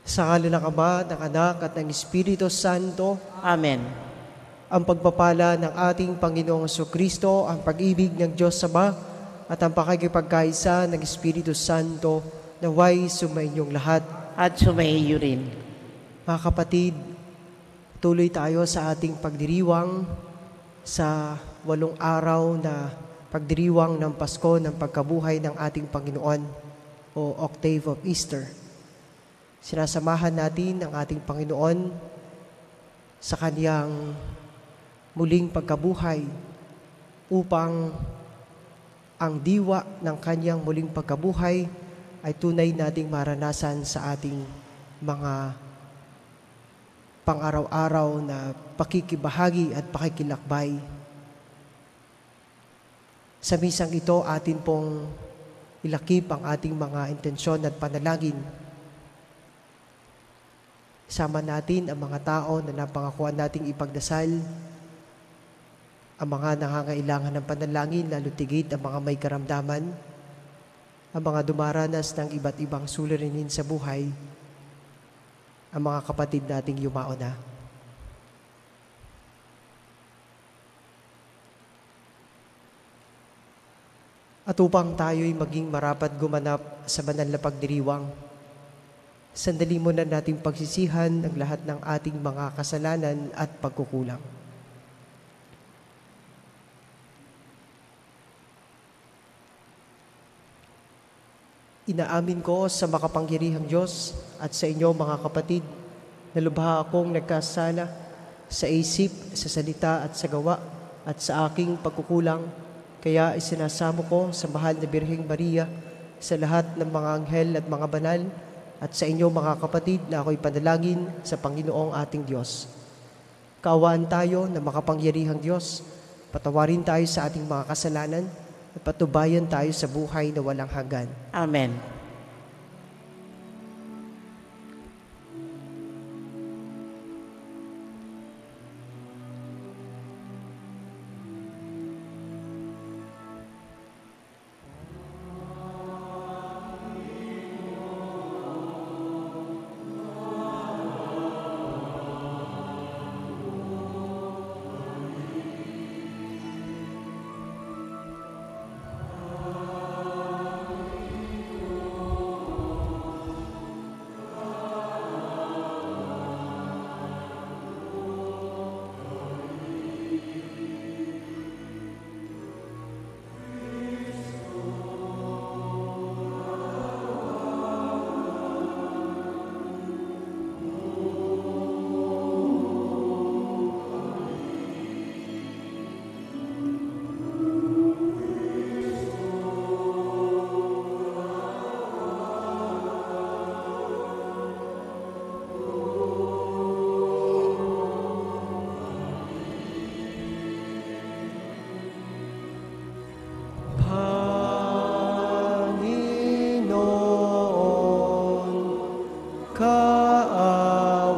Sa ngalan ng Ama, ng Anak, at ng Espiritu Santo. Amen. Ang pagpapala ng ating Panginoong Jesucristo, ang pag-ibig ng Diyos Ama, at ang pakikipagkaisa ng Espiritu Santo, naway sumainyong lahat. At sumaiyo rin. Mga kapatid, tuloy tayo sa ating pagdiriwang sa 8 araw na pagdiriwang ng Pasko ng pagkabuhay ng ating Panginoon o Octave of Easter. Sinasamahan natin ang ating Panginoon sa Kaniyang muling pagkabuhay upang ang diwa ng Kaniyang muling pagkabuhay ay tunay nating maranasan sa ating mga pang-araw-araw na pakikibahagi at pakikilakbay. Sa misang ito, atin pong ilakip ang ating mga intensyon at panalangin. Isama natin ang mga tao na napangakuan nating ipagdasal, ang mga nangangailangan ng panalangin, lalo tigit ang mga may karamdaman, ang mga dumaranas ng iba't ibang suliranin sa buhay, ang mga kapatid nating yumao na. At upang tayo'y maging marapat gumanap sa banal na pagdiriwang, sandali muna nating pagsisihan ang lahat ng ating mga kasalanan at pagkukulang. Inaamin ko sa makapangyarihang Diyos at sa inyo mga kapatid na lubha akong nagkasala sa isip, sa salita at sa gawa at sa aking pagkukulang. Kaya isinasamo ko sa mahal na Birheng Maria, sa lahat ng mga anghel at mga banal, at sa inyo mga kapatid na ako'y panalangin sa Panginoong ating Diyos. Kaawaan tayo na makapangyarihang Diyos, patawarin tayo sa ating mga kasalanan, at patubayan tayo sa buhay na walang hanggan. Amen.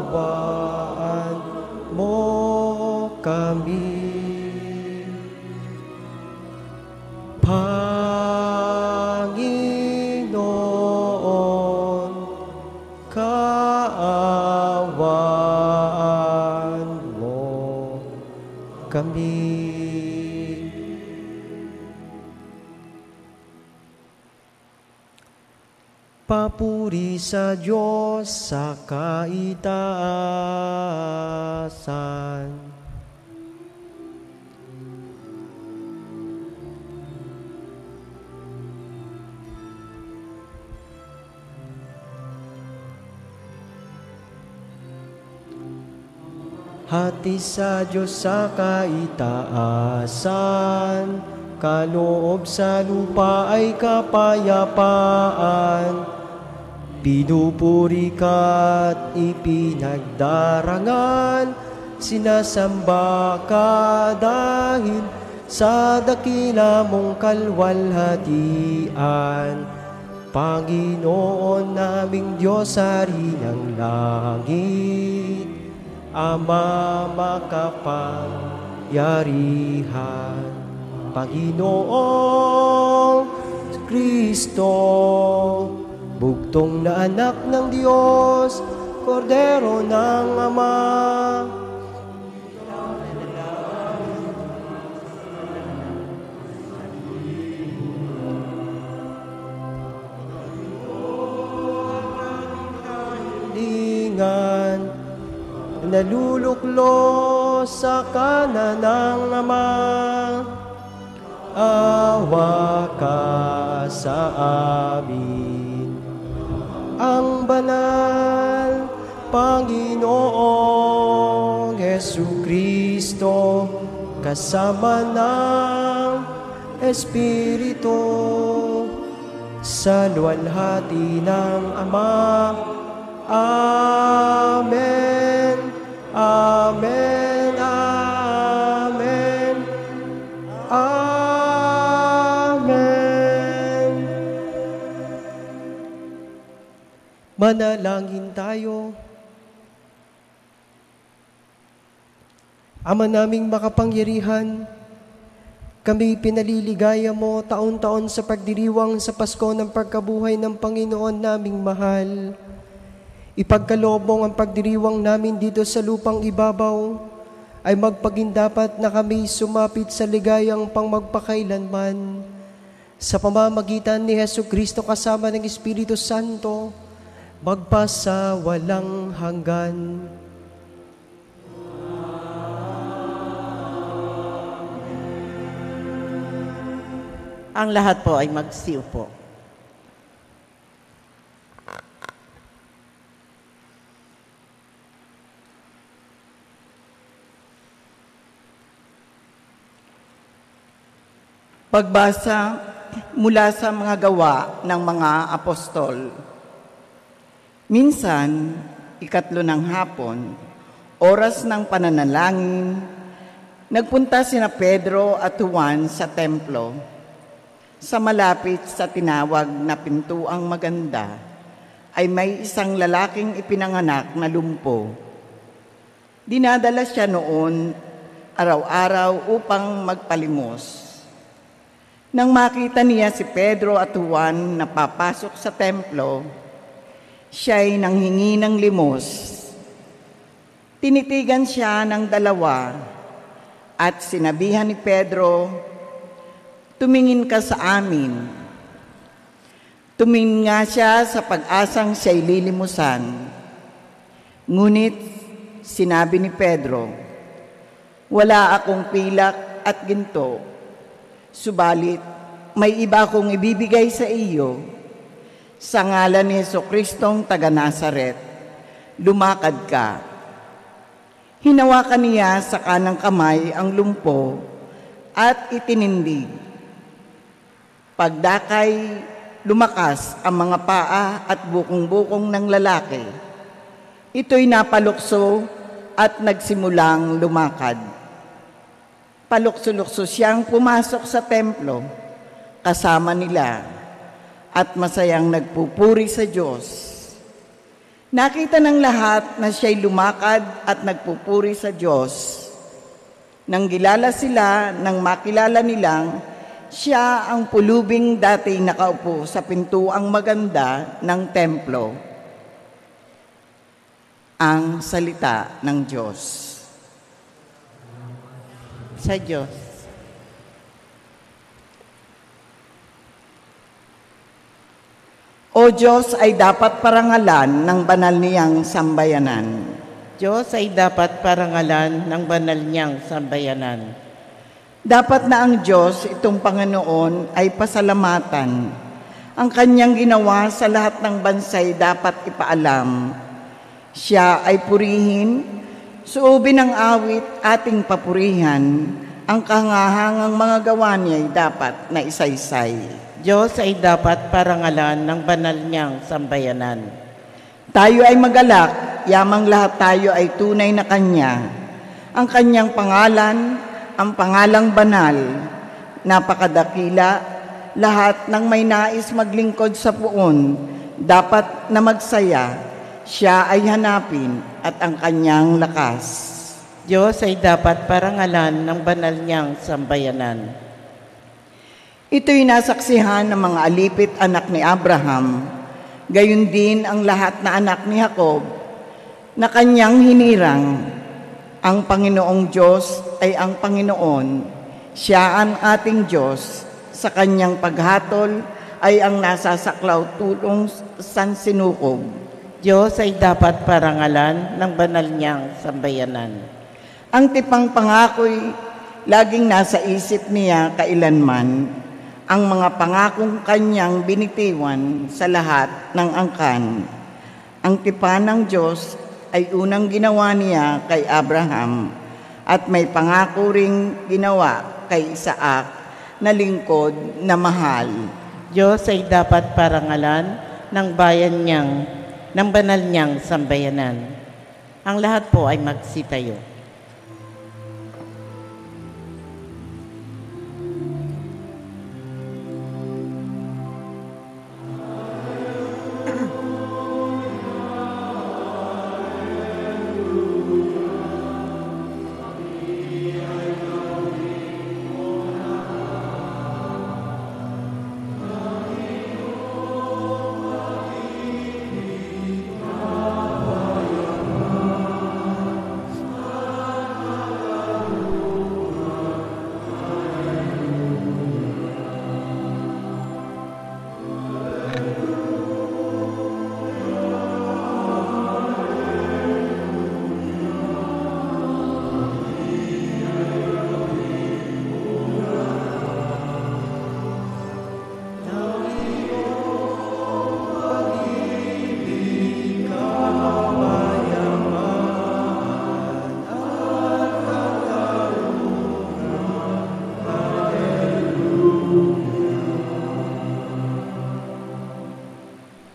Kaawaan mo kami. Panginoon, kaawaan mo kami. Papuri sa Diyos sa kaitaasan. Hati sa Diyos sa kaitaasan, kaloob sa lupa ay kapayapaan. Pinupuri ka't ipinagdarangal, sinasamba ka dahil sa dakila mong kalwalhatian. Panginoon naming Diyos, Hari ng langit, Ama makapangyarihan, Panginoong Kristo, bugtong na anak ng Diyos, kordero ng Ama. Naluluklo sa kanan ng Ama, awa ka sa amin. Ang banal Panginoong Jesucristo, kasama ng Espiritu, sa luwalhati ng Ama. Amen. Amen. Amen. Amen. Manalangin tayo. Ama naming makapangyarihan, kami pinaliligaya mo taon-taon sa pagdiriwang sa Pasko ng pagkabuhay ng Panginoon naming mahal. Ipagkaloob mong ang pagdiriwang namin dito sa lupang ibabaw ay magpagindapat na kami sumapit sa ligayang pangmagpakailanman. Sa pamamagitan ni Jesucristo kasama ng Espiritu Santo, magpasa walang hanggan. Ang lahat po ay magsiupo. Pagbasa mula sa mga gawa ng mga apostol. Minsan, 3 ng hapon, oras ng pananalangin, nagpunta sina Pedro at Juan sa templo. Sa malapit sa tinawag na Pintuang Maganda, ay may isang lalaking ipinanganak na lumpo. Dinadala siya noon araw-araw upang magpalimos. Nang makita niya si Pedro at Juan na papasok sa templo, siya'y nanghingi ng limos. Tinitigan siya ng dalawa at sinabihan ni Pedro, "Tumingin ka sa amin." Tumingin nga siya sa pag-asang siya'y lilimusan. Ngunit sinabi ni Pedro, "Wala akong pilak at ginto. Subalit, may iba akong ibibigay sa iyo. Sa ngalan ni Jesucristong taga Nazaret, lumakad ka." Hinawakan niya sa kanang kamay ang lumpo at itinindig. Pagdakay, lumakas ang mga paa at bukong-bukong ng lalaki. Ito'y napalukso at nagsimulang lumakad. Palukso-lukso siyang pumasok sa templo kasama nila at masayang nagpupuri sa Diyos. Nakita ng lahat na siya'y lumakad at nagpupuri sa Diyos. Nang gilala sila, nang makilala nilang siya ang pulubing dati nakaupo sa Pintuang Maganda ng templo. Ang salita ng Diyos. Sa Diyos. O Diyos ay dapat parangalan ng banal niyang sambayanan. Diyos ay dapat parangalan ng banal niyang sambayanan. Dapat na ang Diyos, itong Panginoon, ay pasalamatan. Ang kanyang ginawa sa lahat ng bansay dapat ipaalam. Siya ay purihin. Suubin ng awit ating papurihan, ang kahangahangang mga gawa niya ay dapat na isaysay. Diyos ay dapat parangalan ng banal niyang sambayanan. Tayo ay magalak, yamang lahat tayo ay tunay na Kanya. Ang Kanyang pangalan, ang pangalang banal, napakadakila, lahat ng may nais maglingkod sa puon, dapat na magsaya. Siya ay hanapin at ang kanyang lakas. Diyos ay dapat parangalan ng banal niyang sambayanan. Ito'y nasaksihan ng mga alipit anak ni Abraham Gayon din ang lahat na anak ni Jacob na kanyang hinirang. Ang Panginoong Diyos ay ang Panginoon. Siya ang ating Diyos. Sa kanyang paghatol ay ang nasasaklaw tulong sansinukob. Diyos ay dapat parangalan ng banal niyang sambayanan. Ang tipang pangako'y laging nasa isip niya kailanman, ang mga pangakong kanyang binitiwan sa lahat ng angkan. Ang tipan ng Diyos ay unang ginawa niya kay Abraham at may pangako ring ginawa kay Isaac na lingkod na mahal. Diyos ay dapat parangalan ng bayan niyang, ng banal niyang sambayanan. Ang lahat po ay magsitayo.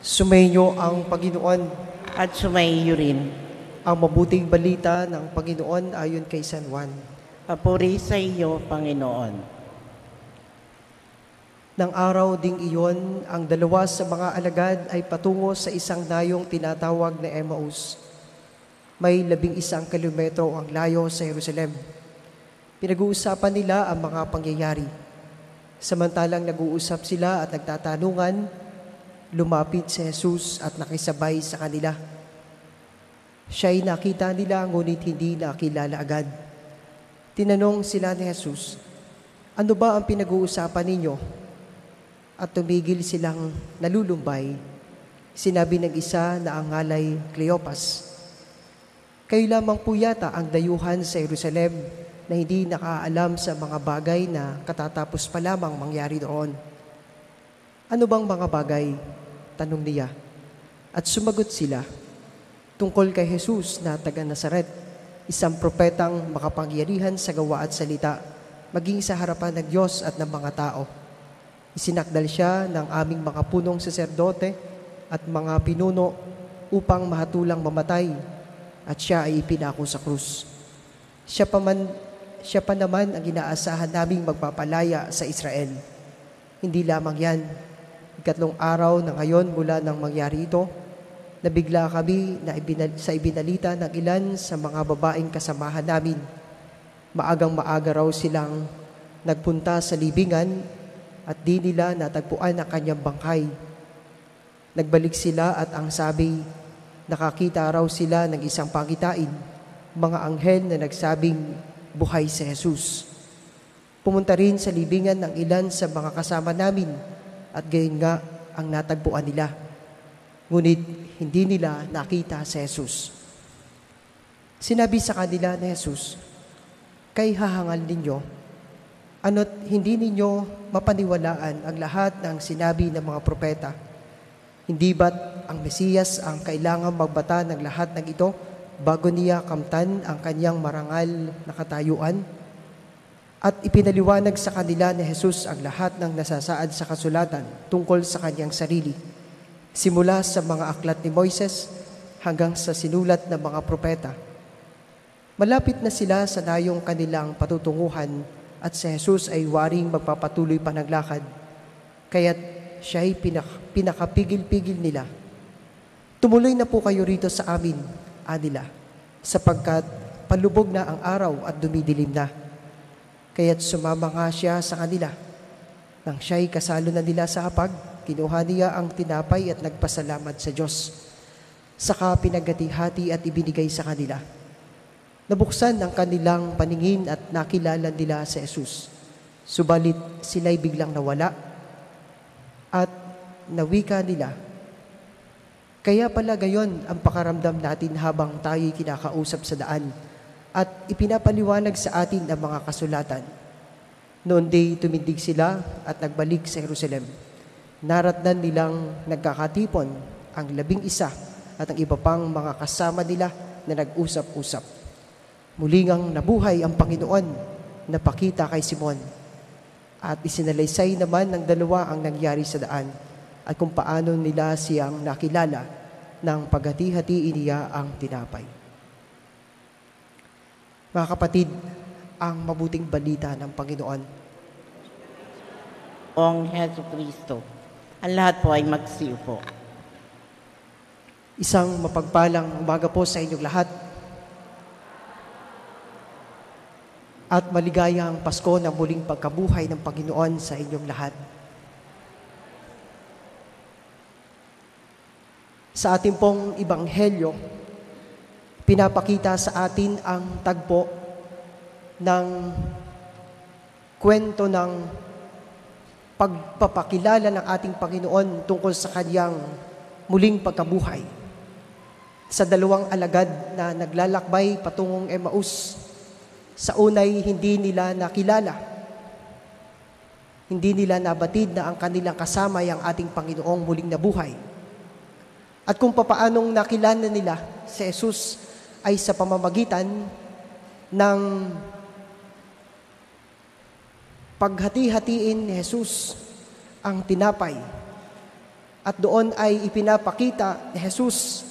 Sumainyo ang Panginoon. At sumaiyo rin. Ang mabuting balita ng Panginoon ayon kay San Juan. Papuri sa iyo, Panginoon. Nang araw ding iyon, ang dalawa sa mga alagad ay patungo sa isang dayong tinatawag na Emmaus. May 11 kilometro ang layo sa Jerusalem. Pinag-uusapan nila ang mga pangyayari. Samantalang nag-uusap sila at nagtatanungan, lumapit si Jesus at nakisabay sa kanila. Siya'y nakita nila ngunit hindi nakilala agad. Tinanong sila ni Jesus, "Ano ba ang pinag-uusapan ninyo?" At tumigil silang nalulumbay. Sinabi ng isa na ang ngalay Cleopas, "Kayo lamang po yata ang dayuhan sa Jerusalem na hindi nakaalam sa mga bagay na katatapos pa lamang mangyari doon." "Ano bang mga bagay?" tanong niya. At sumagot sila, "Tungkol kay Jesus na taga Nazaret, isang propetang makapangyarihan sa gawa at salita, maging sa harapan ng Diyos at ng mga tao. Isinakdal siya ng aming mga punong saserdote at mga pinuno upang mahatulang mamatay, at siya ay ipinako sa krus. Siya pa naman ang inaasahan naming magpapalaya sa Israel. Hindi lamang yan, 3 araw na ngayon mula nang mangyari ito, nabigla kami na sa ibinalita ng ilan sa mga babaeng kasamahan namin. Maagang maaga raw silang nagpunta sa libingan at di nila natagpuan ang kanyang bangkay. Nagbalik sila at ang sabi, nakakita raw sila ng isang pangitain, mga anghel na nagsabing buhay si Jesus. Pumunta rin sa libingan ng ilan sa mga kasama namin at gayon nga ang natagpuan nila. Ngunit hindi nila nakita si Jesus." Sinabi sa kanila ni Jesus, "Kay hahangal ninyo, ano't hindi ninyo mapaniwalaan ang lahat ng sinabi ng mga propeta? Hindi ba't ang Mesiyas ang kailangang magbata ng lahat ng ito bago niya kamtan ang kanyang marangal na katayuan?" At ipinaliwanag sa kanila ni Jesus ang lahat ng nasasaad sa kasulatan tungkol sa kanyang sarili, simula sa mga aklat ni Moises hanggang sa sinulat ng mga propeta. Malapit na sila sa dayong kanilang patutunguhan at si Jesus ay waring magpapatuloy pa ng lakad, kaya't siya'y pinakapigil-pigil nila. "Tumuloy na po kayo rito sa amin," anila, "sapagkat palubog na ang araw at dumidilim na." Kaya't sumama nga siya sa kanila. Nang siya'y kasalo na nila sa hapag, kinuha niya ang tinapay at nagpasalamat sa Diyos. Saka pinaghati-hati at ibinigay sa kanila. Nabuksan ang kanilang paningin at nakilala nila si Jesus. Subalit sila'y biglang nawala at nawika nila. Kaya pala gayon ang pakaramdam natin habang tayo'y kinakausap sa daan at ipinapaliwanag sa atin ang mga kasulatan. Noon day tumindig sila at nagbalik sa Jerusalem. Naratnan nilang nagkakatipon ang 11 at ang iba pang mga kasama nila na nag-usap-usap. Muli ngang nabuhay ang Panginoon, napakita kay Simon. At isinalaysay naman ng dalawa ang nangyari sa daan at kung paano nila siyang nakilala nang paghati-hatiin niya ang tinapay. Mga kapatid, ang mabuting balita ng Panginoon. Ang Heso Kristo. Ang lahat po ay magsiupo. Isang mapagpalang umaga po sa inyong lahat. At maligayang Pasko na muling pagkabuhay ng Panginoon sa inyong lahat. Sa ating pong Ebanghelyo, pinapakita sa atin ang tagpo ng kwento ng pagpapakilala ng ating Panginoon tungkol sa Kanyang muling pagkabuhay. Sa dalawang alagad na naglalakbay patungong Emmaus, sa unay hindi nila nakilala. Hindi nila nabatid na ang kanilang kasama ay ang ating Panginoong muling nabuhay. At kung papaanong nakilala nila si Jesus ay sa pamamagitan ng paghati-hatiin ni Jesus ang tinapay. At doon ay ipinapakita ni Jesus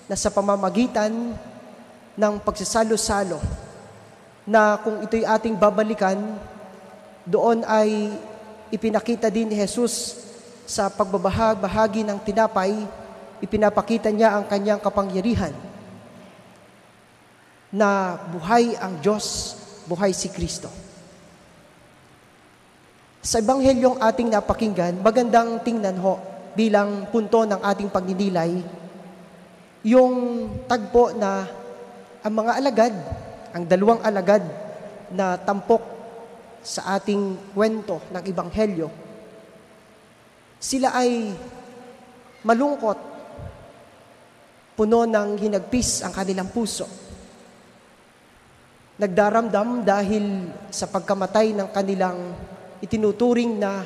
na sa pamamagitan ng pagsasalo-salo na kung ito'y ating babalikan, doon ay ipinakita din ni Jesus sa pagbabahagi ng tinapay, ipinapakita niya ang kanyang kapangyarihan na buhay ang Diyos, buhay si Kristo. Sa Ebanghelyong ating napakinggan, magandang tingnan ho bilang punto ng ating pagninilay yung tagpo na ang mga alagad, ang dalawang alagad na tampok sa ating kwento ng Ebanghelyo, sila ay malungkot, puno ng hinagpis ang kanilang puso. Nagdaramdam dahil sa pagkamatay ng kanilang itinuturing na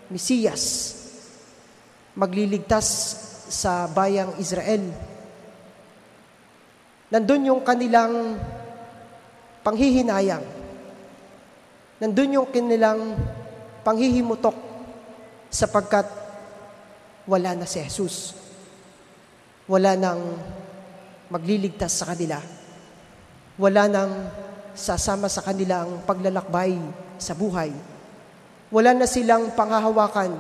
Mesiyas, magliligtas sa bayang Israel. Nandun yung kanilang panghihinayang. Nandun yung kanilang panghihimutok sapagkat wala na si Jesus. Wala nang magliligtas sa kanila. Wala nang sasama sa kanilang paglalakbay sa buhay. Wala na silang panghahawakan.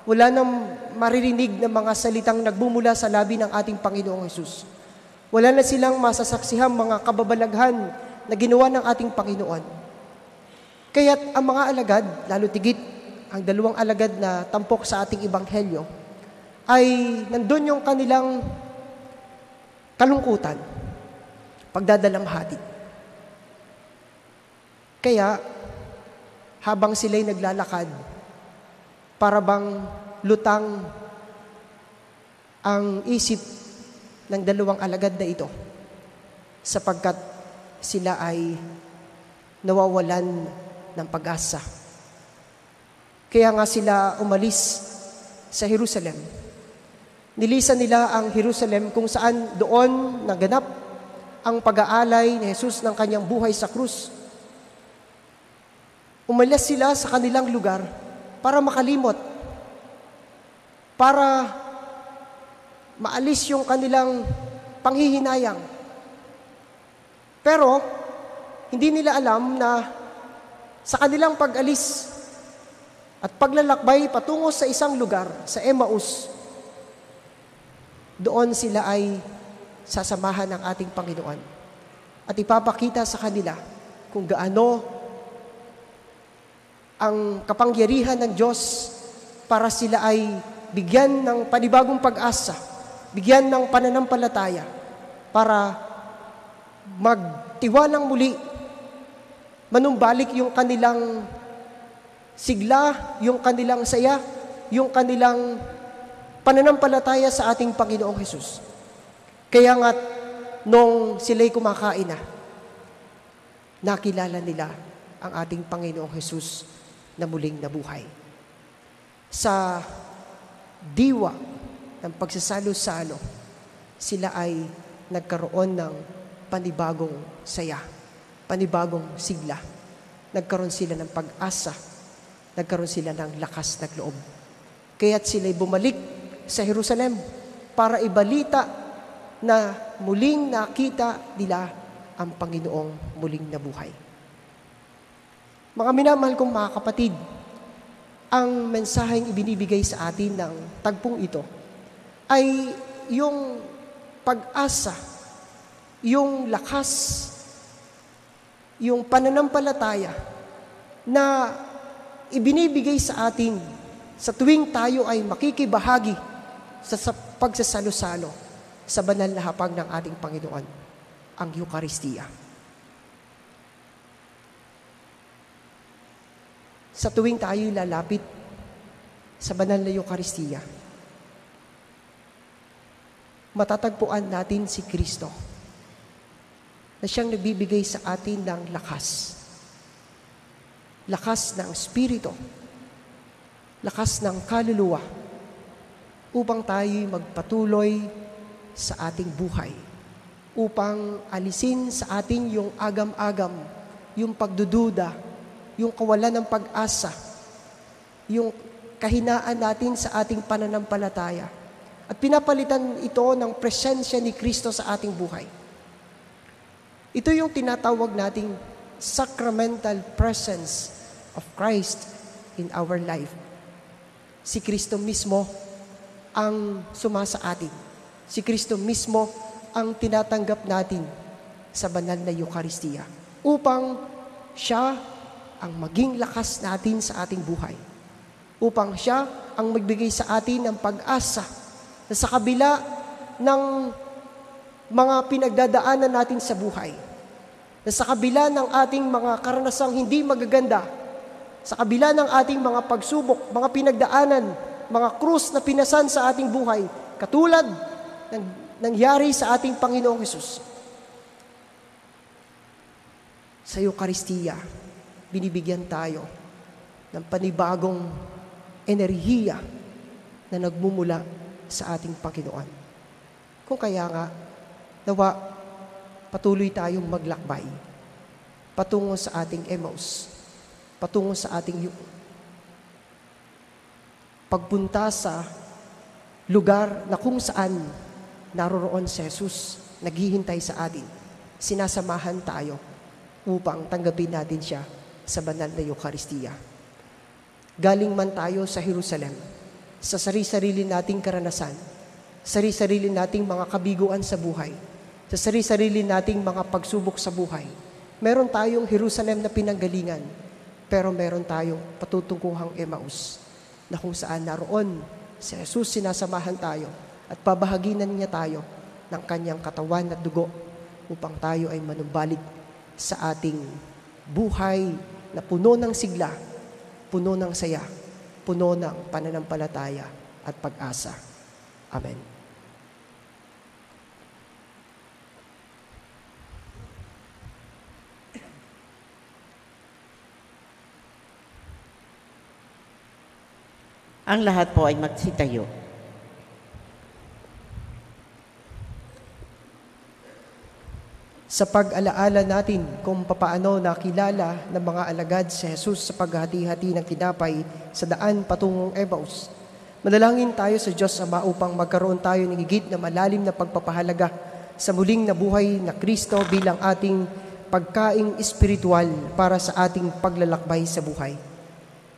Wala nang maririnig ng mga salitang nagbumula sa labi ng ating Panginoong Hesus. Wala na silang masasaksihang mga kababalaghan na ginawa ng ating Panginoon. Kaya't ang mga alagad, lalo tigit ang dalawang alagad na tampok sa ating Ebanghelyo, ay nandun yung kanilang kalungkutan, pagdadalamhati. Kaya, habang sila'y naglalakad, para bang lutang ang isip ng dalawang alagad na ito, sapagkat sila ay nawawalan ng pag-asa. Kaya nga sila umalis sa Jerusalem. Nilisan nila ang Jerusalem kung saan doon naganap ang pag-aalay ni Jesus ng kanyang buhay sa krus. Umalis sila sa kanilang lugar para makalimot, para maalis yung kanilang panghihinayang. Pero, hindi nila alam na sa kanilang pag-alis at paglalakbay patungo sa isang lugar, sa Emmaus, doon sila ay sasamahan ng ating Panginoon at ipapakita sa kanila kung gaano ang kapangyarihan ng Diyos para sila ay bigyan ng panibagong pag-asa, bigyan ng pananampalataya, para magtiwalang muli, manumbalik yung kanilang sigla, yung kanilang saya, yung kanilang pananampalataya sa ating Panginoong Hesus. Kaya nga, nung sila'y kumakain na, nakilala nila ang ating Panginoong Hesus na muling nabuhay. Sa diwa ng pagsasalo-salo, sila ay nagkaroon ng panibagong saya, panibagong sigla. Nagkaroon sila ng pag-asa, nagkaroon sila ng lakas ng loob. Kaya't sila'y bumalik sa Jerusalem para ibalita na muling nakita nila ang Panginoong muling nabuhay. Mga minamahal kong mga kapatid, ang mensaheng ibinibigay sa atin ng tagpong ito ay yung pag-asa, yung lakas, yung pananampalataya na ibinibigay sa atin sa tuwing tayo ay makikibahagi sa pagsasalo-salo sa banal na hapag ng ating Panginoon, ang Eucharistia. Sa tuwing tayo lalapit sa banal na Eucharistia, matatagpuan natin si Kristo na siyang nagbibigay sa atin ng lakas. Lakas ng Espiritu, lakas ng kaluluwa, upang tayo'y magpatuloy sa ating buhay, upang alisin sa atin yung agam-agam, yung pagdududa, yung kawalan ng pag-asa, yung kahinaan natin sa ating pananampalataya. At pinapalitan ito ng presensya ni Kristo sa ating buhay. Ito yung tinatawag nating sacramental presence of Christ in our life. Si Kristo mismo ang sumasa atin. Si Kristo mismo ang tinatanggap natin sa banal na Eucharistia upang siya ang maging lakas natin sa ating buhay. Upang siya ang magbigay sa atin ng pag-asa na sa kabila ng mga pinagdadaanan natin sa buhay, na sa kabila ng ating mga karanasang hindi magaganda, sa kabila ng ating mga pagsubok, mga pinagdaanan, mga krus na pinasan sa ating buhay, katulad ng nangyari sa ating Panginoong Hesus. Sa Eucharistia, binibigyan tayo ng panibagong enerhiya na nagmumula sa ating Panginoon. Kung kaya nga, nawa patuloy tayong maglakbay patungo sa ating Emmaus, patungo sa ating pagpunta sa lugar na kung saan naroroon si Jesus, naghihintay sa atin. Sinasamahan tayo upang tanggapin natin siya sa banal na Eucharistia. Galing man tayo sa Jerusalem, sa sarili-sarili nating karanasan, sarili-sarili nating mga kabiguan sa buhay, sa sarili-sarili nating mga pagsubok sa buhay, meron tayong Jerusalem na pinanggalingan, pero meron tayong patutungkuhang Emmaus, na kung saan naroon si Jesus, sinasamahan tayo at pabahaginan niya tayo ng kanyang katawan at dugo upang tayo ay manumbalik sa ating buhay na puno ng sigla, puno ng saya, puno ng pananampalataya at pag-asa. Amen. Ang lahat po ay magsitayo. Sa pag-alaala natin kung papaano nakilala ng mga alagad si Jesus sa paghati-hati ng tinapay sa daan patungong Emmaus, manalangin tayo sa Diyos Ama upang magkaroon tayo ng higit na malalim na pagpapahalaga sa muling nabuhay na Kristo bilang ating pagkaing espiritual para sa ating paglalakbay sa buhay.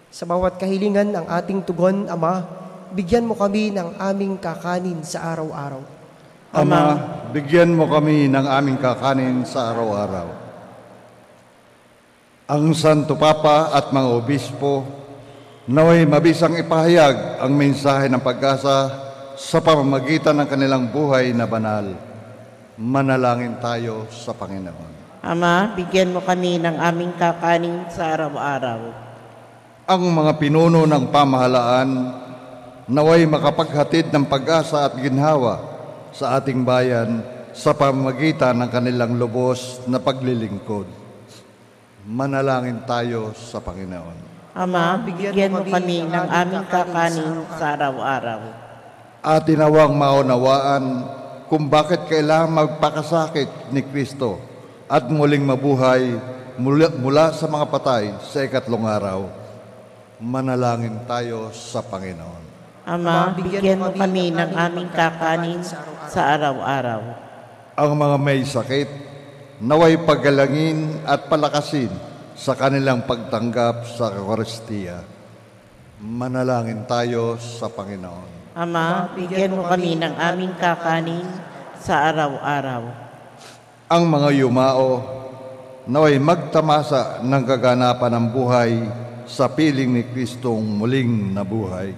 Sa bawat kahilingan ng ating tugon, Ama, bigyan mo kami ng aming kakanin sa araw-araw. Ama, bigyan mo kami ng aming kakanin sa araw-araw. Ang Santo Papa at mga obispo, Naway mabisang ipahayag ang mensahe ng pag-asa sa pamamagitan ng kanilang buhay na banal. Manalangin tayo sa Panginoon. Ama, bigyan mo kami ng aming kakanin sa araw-araw. Ang mga pinuno ng pamahalaan naway makapaghatid ng pag-asa at ginhawa sa ating bayan sa pamamagitan ng kanilang lubos na paglilingkod. Manalangin tayo sa Panginoon. Ama, bigyan mo kami ng aming kakanin sa araw-araw. At tinawang maunawaan kung bakit kailangan magpakasakit ni Kristo at muling mabuhay mula sa mga patay sa ikatlong araw. Manalangin tayo sa Panginoon. Ama, bigyan mo kami ng aming kakanin sa araw-araw. Ang mga may sakit, naway paggalangin at palakasin sa kanilang pagtanggap sa Eucharistia. Manalangin tayo sa Panginoon. Ama, bigyan mo kami ng aming kakanin sa araw-araw. Ang mga yumao, naway magtamasa ng kaganapan ng buhay sa piling ni Kristong muling nabuhay.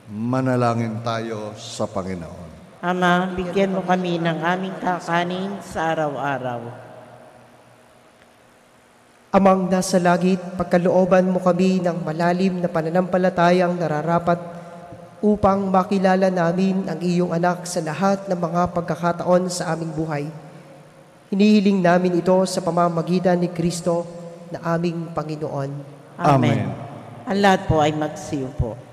Manalangin tayo sa Panginoon. Ama, bigyan mo kami ng aming kakanin sa araw-araw. Amang nasa langit, pagkalooban mo kami ng malalim na pananampalatayang nararapat upang makilala namin ang iyong anak sa lahat ng mga pagkakataon sa aming buhay. Hinihiling namin ito sa pamamagitan ni Kristo na aming Panginoon. Amen. Ang lahat po ay magsiupo.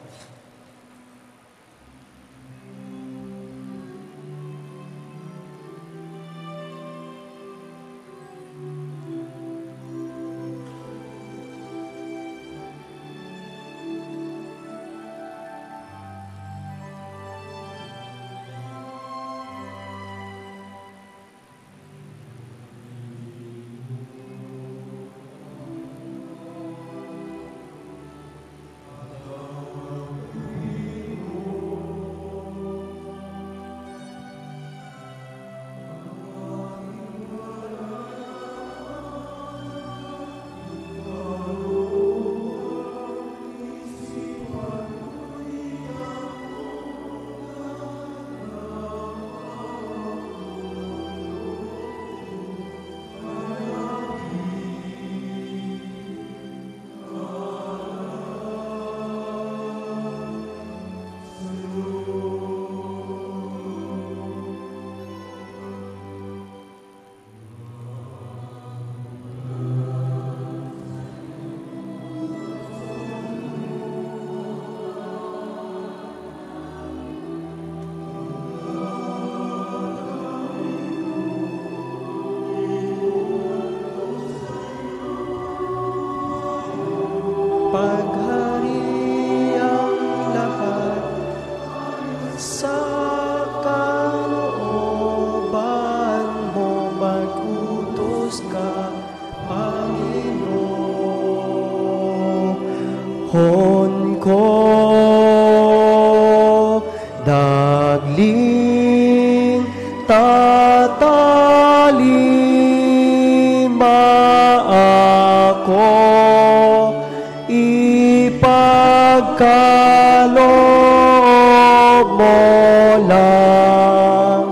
Paghari ang lahat sa kalooban mo, mag-utos ka, Panginoon ko, dagling tatalima ako, ipagkaloob mo lang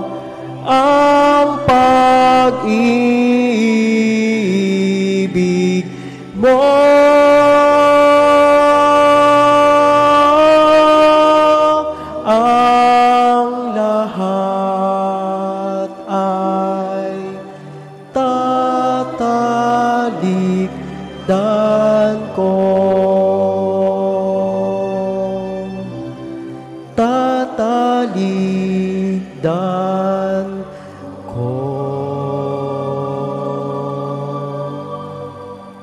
ang pag-ibig mo. Ang lahat ay tatalikdan ko. Tatalikdan ko.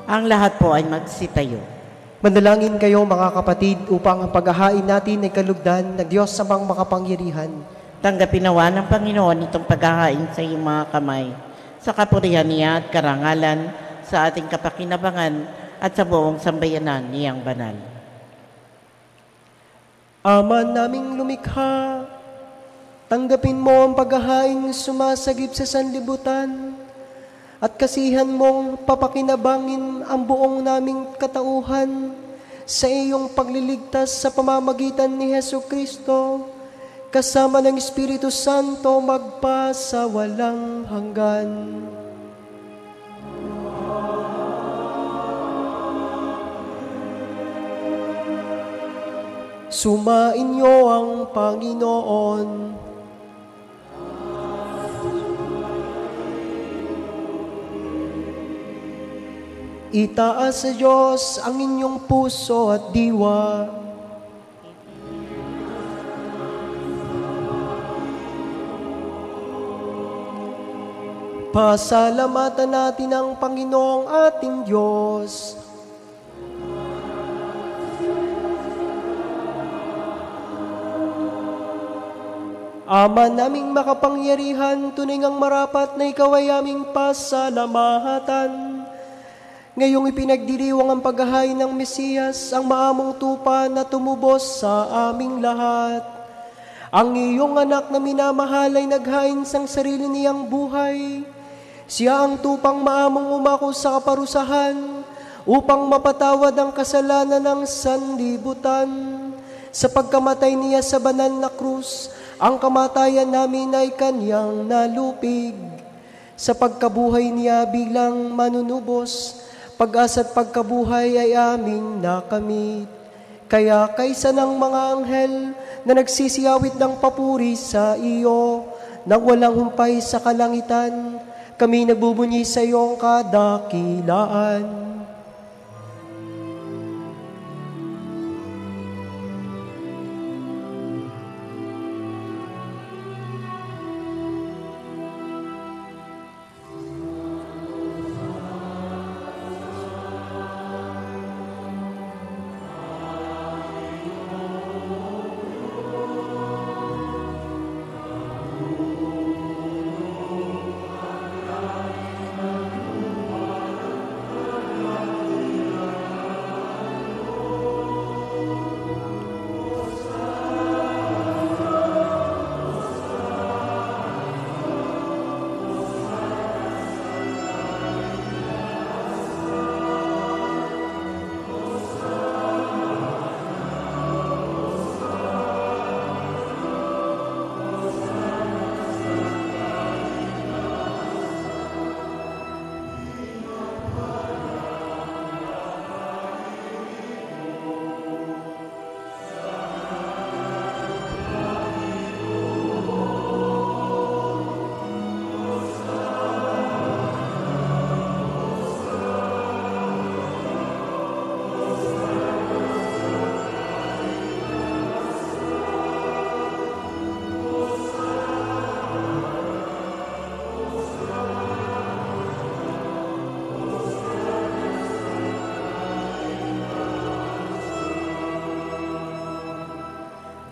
Ang lahat po ay magsitayo. Manalangin kayo mga kapatid upang ang paghahain natin ay kalugdan ng Diyos sa mga makapangyarihan. Tanggapin nawa ng Panginoon itong paghahain sa iyong mga kamay, sa kapurihan niya at karangalan, sa ating kapakinabangan at sa buong sambayanan niyang banal. Ama naming lumikha, tanggapin mo ang paghahain sumasagip sa sanlibutan at kasihan mong papakinabangin ang buong naming katauhan sa iyong pagliligtas sa pamamagitan ni Hesukristo, kasama ng Espiritu Santo magpa sa walang hanggan. Sumainyo ang Panginoon. Itaas sa Diyos ang inyong puso at diwa. Pasalamatan natin ang Panginoong ating Diyos. Ama naming makapangyarihan, tunay ngang marapat na ikaw ay aming pasalamatan. Ngayong ipinagdiriwang ang paghahain ng Mesiyas, ang maamong tupa na tumubos sa aming lahat. Ang iyong anak na minamahal ay naghain sang sarili niyang buhay. Siya ang tupang maamong umako sa kaparusahan upang mapatawad ang kasalanan ng sanlibutan. Sa pagkamatay niya sa banal na krus, ang kamatayan namin ay kanyang nalupig. Sa pagkabuhay niya bilang manunubos, pag-asa at pagkabuhay ay aming nakamit. Kaya kaysa ng mga anghel na nagsisiyawit ng papuri sa iyo, nang walang humpay sa kalangitan, kami nagbubunyi sa iyong kadakilaan.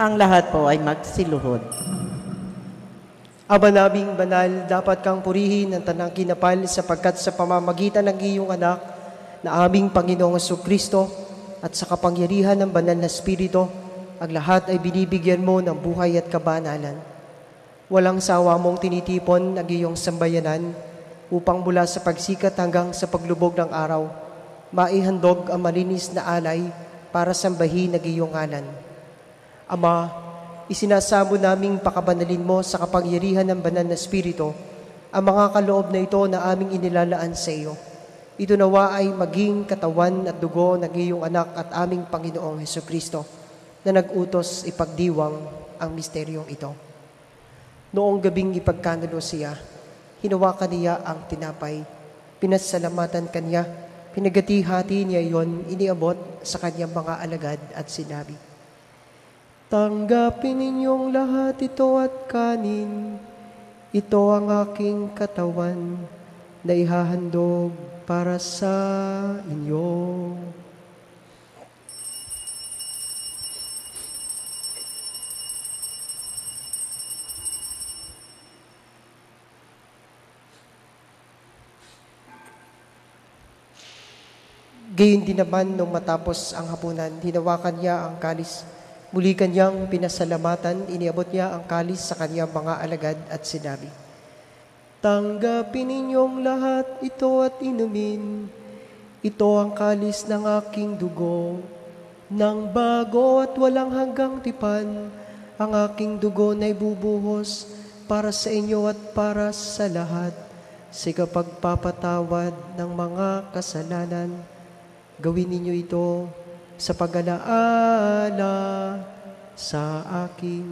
Ang lahat po ay magsiluhod. Aba naming banal, dapat kang purihin ng tanang kinapal sapagkat sa pamamagitan ng iyong anak na aming Panginoong Jesucristo at sa kapangyarihan ng banal na Espiritu, ang lahat ay binibigyan mo ng buhay at kabanalan. Walang sawa mong tinitipon ang iyong sambayanan upang mula sa pagsikat hanggang sa paglubog ng araw, maihandog ang malinis na alay para sambahin ang iyong ngalan. Ama, isinasamo naming pakabanalin mo sa kapangyarihan ng banal na Espiritu ang mga kaloob na ito na aming inilalaan sa iyo. Ito nawa ay maging katawan at dugo ng iyong anak at aming Panginoong Hesukristo na nag-utos ipagdiwang ang misteryong ito. Noong gabing ipagkanulo siya, hinawakan niya ang tinapay, pinasalamatan kanya, pinagati-hati niya iyon, iniabot sa kanyang mga alagad at sinabi, "Tanggapin ninyong lahat ito at kanin. Ito ang aking katawan na ihahandog para sa inyo." Gayon din naman nung matapos ang hapunan, hinawakan niya ang kalis. Muli kanyang pinasalamatan, iniabot niya ang kalis sa kanyang mga alagad at sinabi, "Tanggapin ninyong lahat ito at inumin. Ito ang kalis ng aking dugo Nang bago at walang hanggang tipan, ang aking dugo na ibubuhos para sa inyo at para sa lahat, sa kapagpapatawad ng mga kasalanan. Gawin ninyo ito sa pag-alaala sa akin.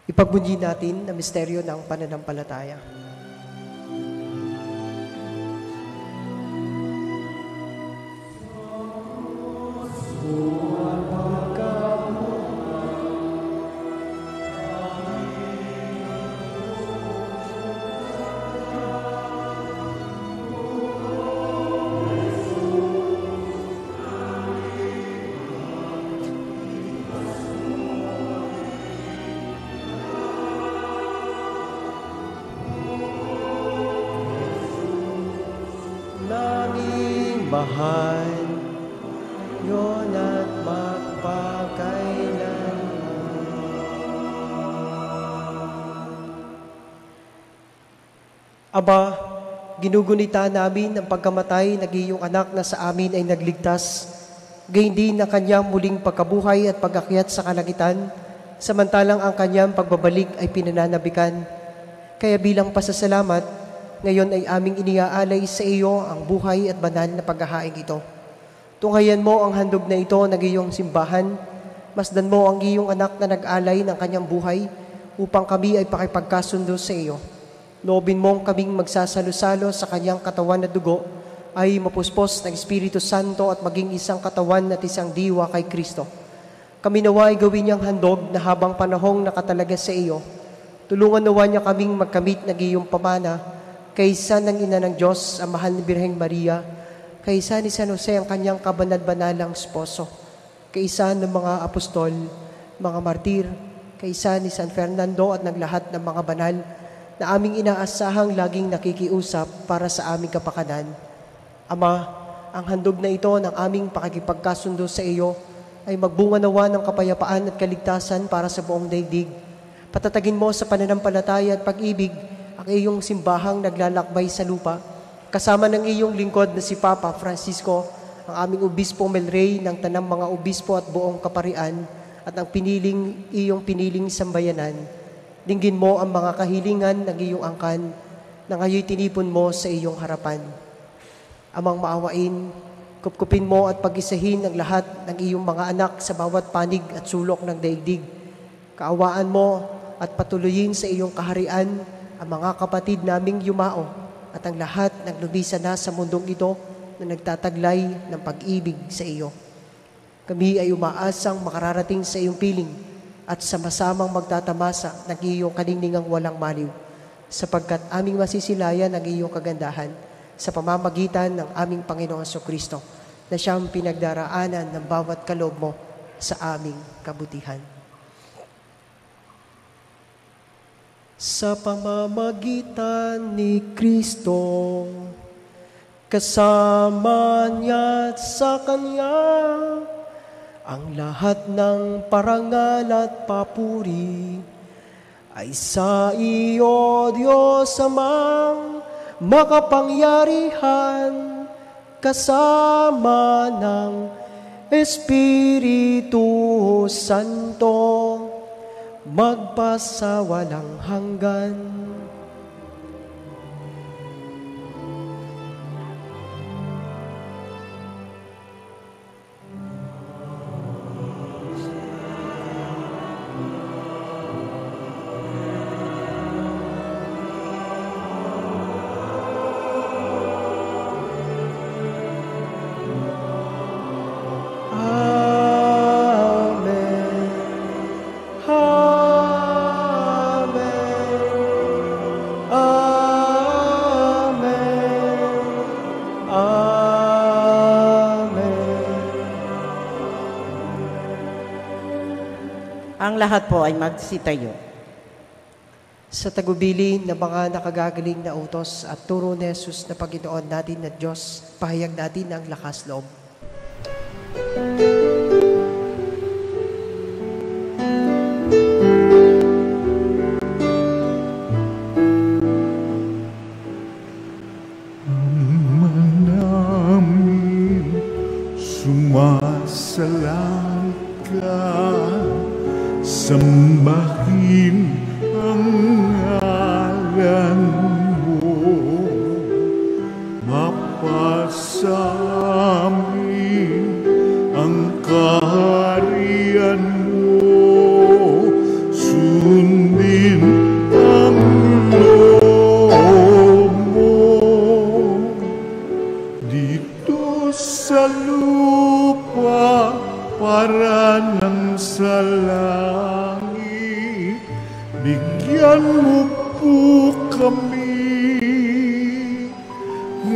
Ipagbunyi natin ang misteryo ng pananampalataya. Mahal, yun at magpakailanman. Aba, ginugunita namin ang pagkamatay ng iyong anak na sa amin ay nagligtas, gayon din ang kanyang muling pagkabuhay at pag-akyat sa kalangitan, samantalang ang kanyang pagbabalik ay pinananabikan. Kaya bilang pasasalamat, ngayon ay aming iniaalay sa iyo ang buhay at banal na paghahain ito. Tunghayan mo ang handog na ito ng iyong simbahan. Masdan mo ang iyong anak na nag-alay ng kanyang buhay upang kami ay pakipagkasundo sa iyo. Loobin mong kaming magsasalo-salo sa kanyang katawan na dugo ay mapuspos ng Espiritu Santo at maging isang katawan at isang diwa kay Kristo. Kami nawa ay gawin niyang handog na habang panahong nakatalaga sa iyo. Tulungan nawa niya kaming magkamit ng iyong pamana kaysa ng ina ng Diyos, ang mahal ni Birheng Maria, kaysa ni San Jose ang kanyang kabanal-banalang esposo, kaysa ng mga apostol, mga martir, kaysa ni San Fernando at ng lahat ng mga banal na aming inaasahang laging nakikiusap para sa aming kapakanan. Ama, ang handog na ito ng aming pakikipagkasundo sa iyo ay magbunga nawa ng kapayapaan at kaligtasan para sa buong daigdig. Patatagin mo sa pananampalataya at pag-ibig ang iyong simbahang naglalakbay sa lupa, kasama ng iyong lingkod na si Papa Francisco, ang aming Obispo Melrey ng tanang mga obispo at buong kaparian, at ang iyong piniling sambayanan. Dinggin mo ang mga kahilingan ng iyong angkan na ngayon tinipon mo sa iyong harapan. Amang maawain, kupkupin mo at pag-isahin ang lahat ng iyong mga anak sa bawat panig at sulok ng daigdig. Kaawaan mo at patuloyin sa iyong kaharian ang mga kapatid naming yumao at ang lahat ng lumisa na sa mundong ito na nagtataglay ng pag-ibig sa iyo. Kami ay umaasang makararating sa iyong piling at sama-samang magtatamasa ng iyong kaningningang walang maliw, sapagkat aming masisilayan ang iyong kagandahan sa pamamagitan ng aming Panginoong Jesucristo, na siyang pinagdaraanan ng bawat kaloob mo sa aming kabutihan. Sa pamamagitan ni Kristo, kasama niya at sa Kanya, ang lahat ng parangal at papuri ay sa iyo, Diyos Amang makapangyarihan, kasama ng Espiritu Santo, magpasawalang hanggan. Ang lahat po ay magsitayo. Sa tagubili ng mga nakagagaling na utos at turo ni Jesus na Panginoon natin na Diyos, pahayag natin ang lakas loob. Sumasalangit ka, sambahin ang ngalan mo, mapasamin ang kaharian mo, sundin ang loob mo dito sa lupa para nang sa langit. Bigyan mo po kami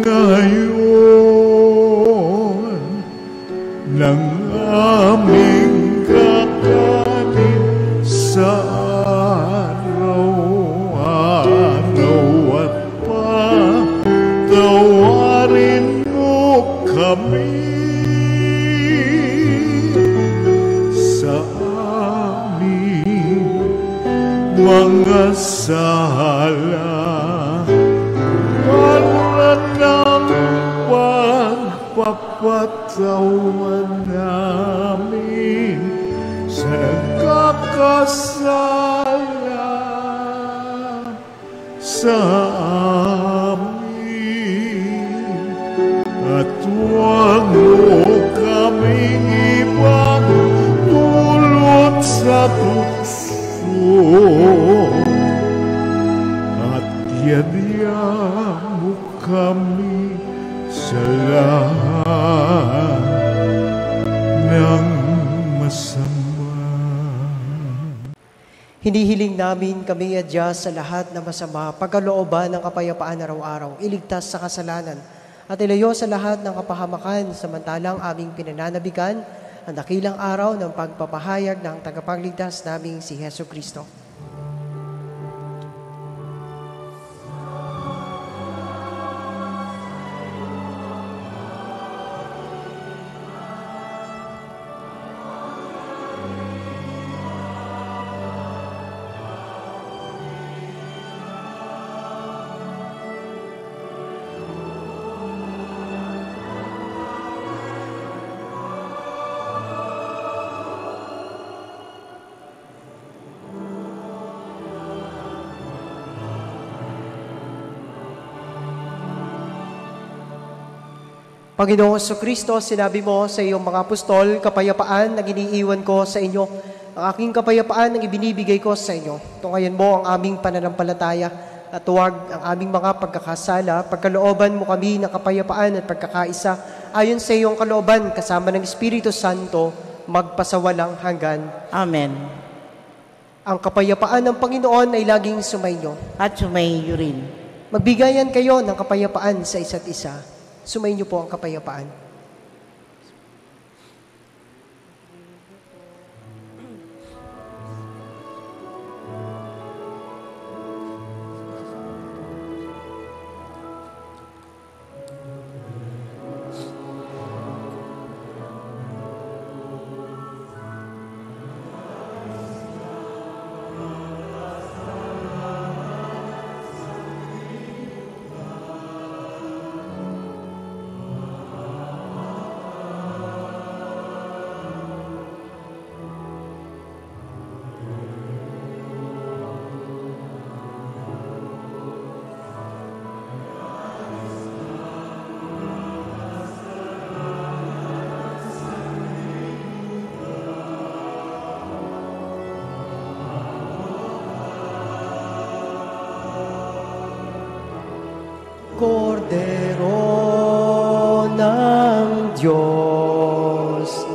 ngayon ng aming kakanin sa araw-araw, at patawarin mo kami sa aming mga sala, para ng pagpapatawan namin sa nagkakasala sa amin, at huwag mo kaming ipagdulot sa tukso, at yadya mo kami sa lahat ng masama. Hinihiling namin kami adya sa lahat ng masama, pagkalooban ng kapayapaan araw-araw, iligtas sa kasalanan, at ilayo sa lahat ng kapahamakan, samantalang aming pinananabigan ang dakilang araw ng pagpapahayag ng tagapagligtas naming si Heso Kristo. Panginoong Jesucristo, sinabi mo sa iyong mga apostol, kapayapaan na iniiwan ko sa inyo, ang aking kapayapaan ang ibinibigay ko sa inyo. Tungayan mo ang aming pananampalataya at huwag ang aming mga pagkakasala. Pagkalooban mo kami ng kapayapaan at pagkakaisa ayon sa iyong kalooban kasama ng Espiritu Santo magpasawalang hanggan. Amen. Ang kapayapaan ng Panginoon ay laging sumainyo. At sumainyo rin. Magbigayan kayo ng kapayapaan sa isa't isa. Sumainyo po ang kapayapaan. Kordero ng Diyos,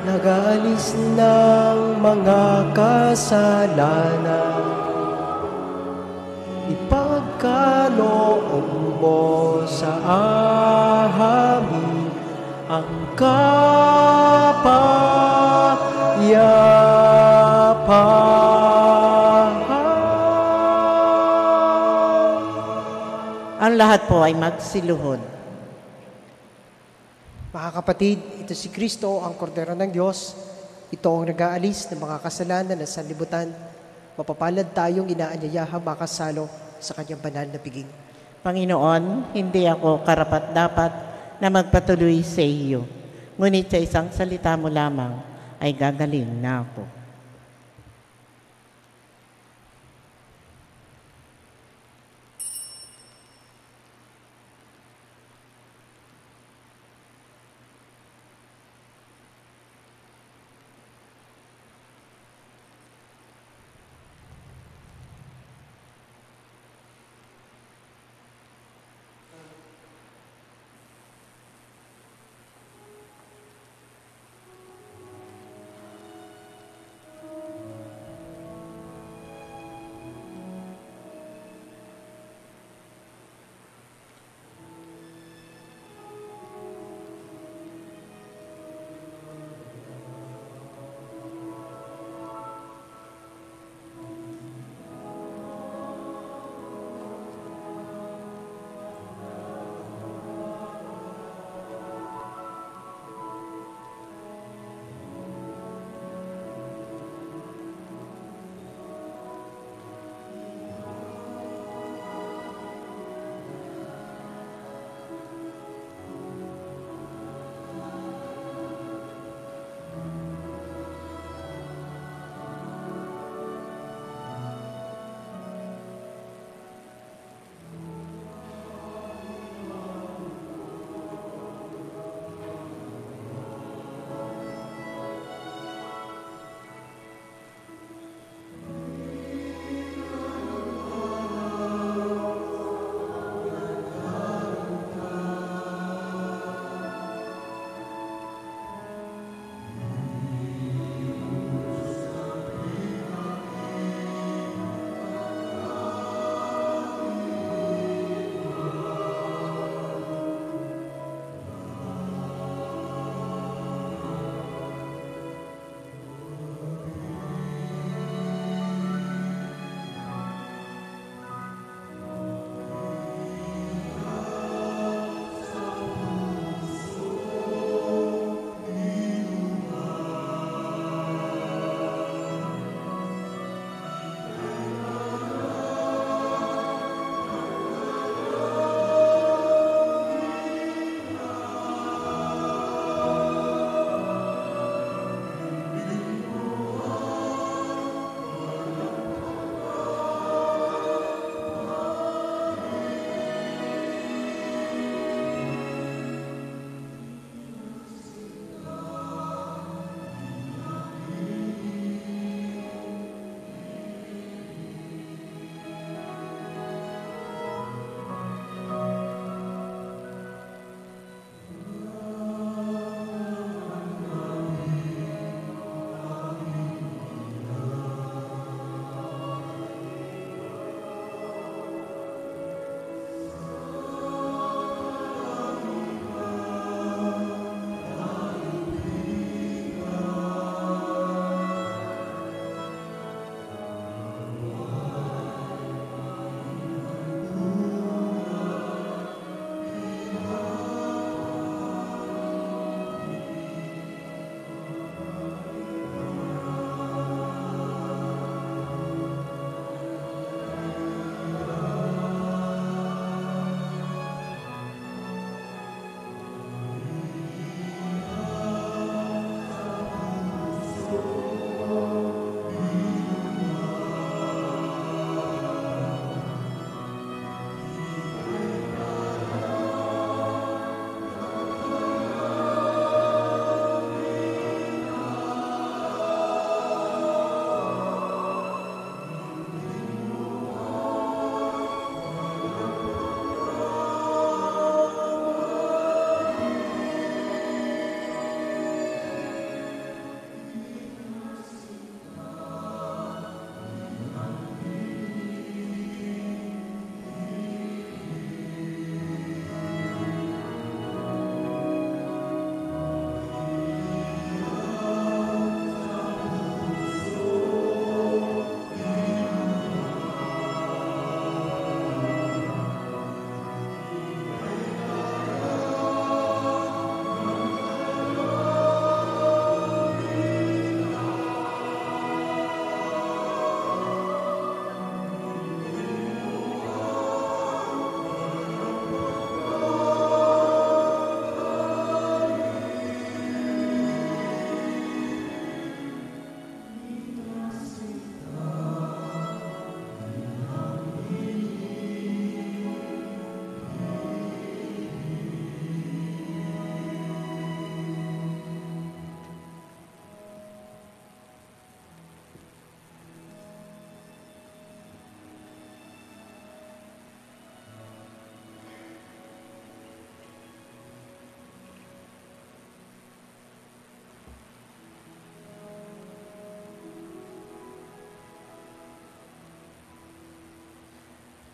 nag-aalis ng mga kasalanan, ipagkaloob mo sa amin ang kapayapaan. Ang lahat po ay magsiluhod. Mga kapatid, ito si Kristo, ang Kordero ng Diyos. Ito ang nag-aalis ng mga kasalanan na sanlibutan. Mapapalad tayong inaanyayahang makasalo sa kanyang banal na piging. Panginoon, hindi ako karapat-dapat na magpatuloy sa iyo. ngunit sa isang salita mo lamang ay gagaling na ako.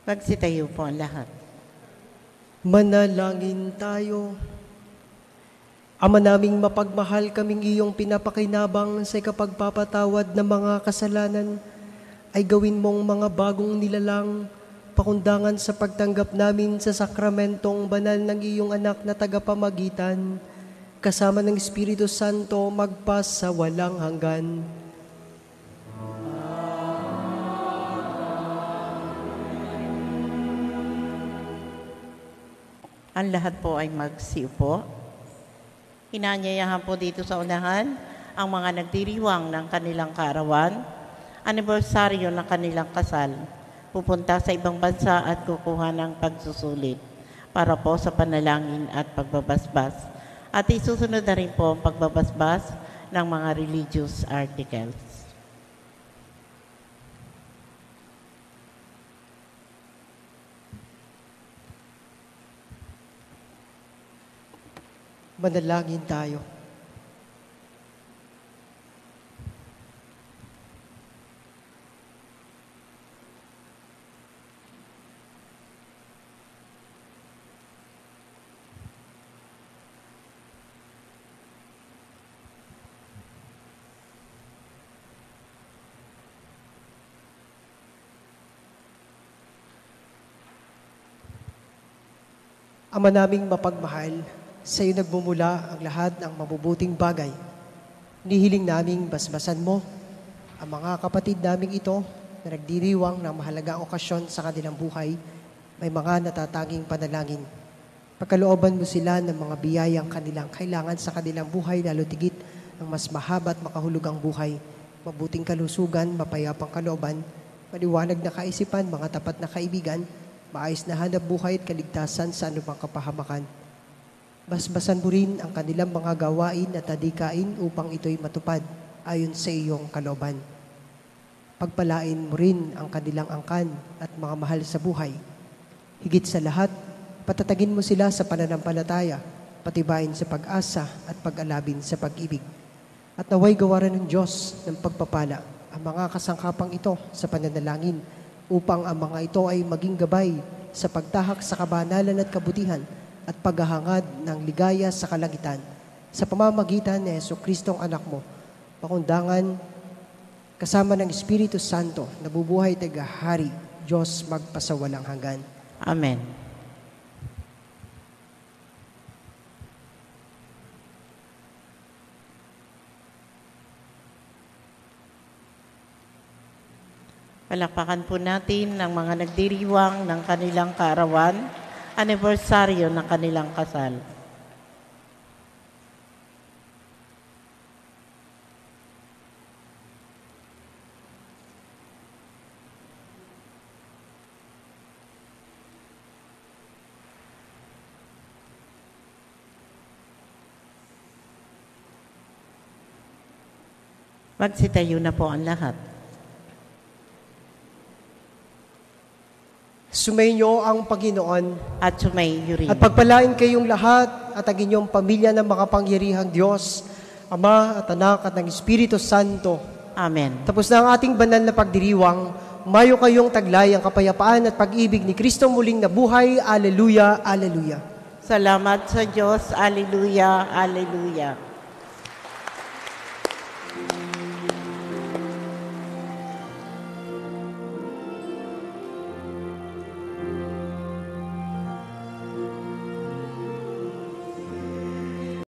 Magsitayo po ang lahat. Manalangin tayo. Ama naming mapagmahal, kaming iyong pinapakinabang sa ikapagpapatawad ng mga kasalanan, ay gawin mong mga bagong nilalang, pakundangan sa pagtanggap namin sa sakramentong banal ng iyong anak na tagapamagitan, kasama ng Espiritu Santo magpas sa walang hanggan. Ang lahat po ay magsiupo. Inanyayahan po dito sa unahan ang mga nagdiriwang ng kanilang kaarawan, anibersaryo ng kanilang kasal, pupunta sa ibang bansa at kukuha ng pagsusulit para po sa panalangin at pagbabasbas. At isusunod na rin po ang pagbabasbas ng mga religious articles. Manalangin tayo. Ama naming mapagmahal, sa iyo nagmumula ang lahat ng mabubuting bagay. Nihiling naming basbasan mo ang mga kapatid naming ito na nagdiriwang ng mahalagang okasyon sa kanilang buhay. May mga natatanging panalangin. Pagkalooban mo sila ng mga biyayang kanilang kailangan sa kanilang buhay, lalo tigit ng mas mahaba at makahulugang buhay. Mabuting kalusugan, mapayapang kalooban, maliwanag na kaisipan, mga tapat na kaibigan, maayos na hanap buhay at kaligtasan sa anumang kapahamakan. Basbasan mo rin ang kanilang mga gawain at adikain upang ito'y matupad ayon sa iyong kalooban. Pagpalain mo rin ang kanilang angkan at mga mahal sa buhay. Higit sa lahat, patatagin mo sila sa pananampalataya, patibayin sa pag-asa at pag-alabin sa pag-ibig. At naway gawaran ng Diyos ng pagpapala ang mga kasangkapang ito sa pananalangin upang ang mga ito ay maging gabay sa pagtahak sa kabanalan at kabutihan at paghahangad ng ligaya sa kalangitan sa pamamagitan ni Jesucristong anak mo, pakundangan kasama ng Espiritu Santo, nabubuhay tagahari, Diyos magpasawalang hanggan. Amen. Palakpakan po natin ng mga nagdiriwang ng kanilang kaarawan, anibersaryo ng kanilang kasal. Magsitayo na po ang lahat. Sumainyo ang Panginoon At sumainyo rin. at pagpalain kayong lahat at ang inyong pamilya ng makapangyarihang Diyos, Ama at Anak at ng Espiritu Santo. Amen. Tapos na ang ating banal na pagdiriwang, mayo kayong taglay ang kapayapaan at pag-ibig ni Kristo muling nabuhay. Alleluia, alleluia. Salamat sa Diyos. Alleluia, alleluia.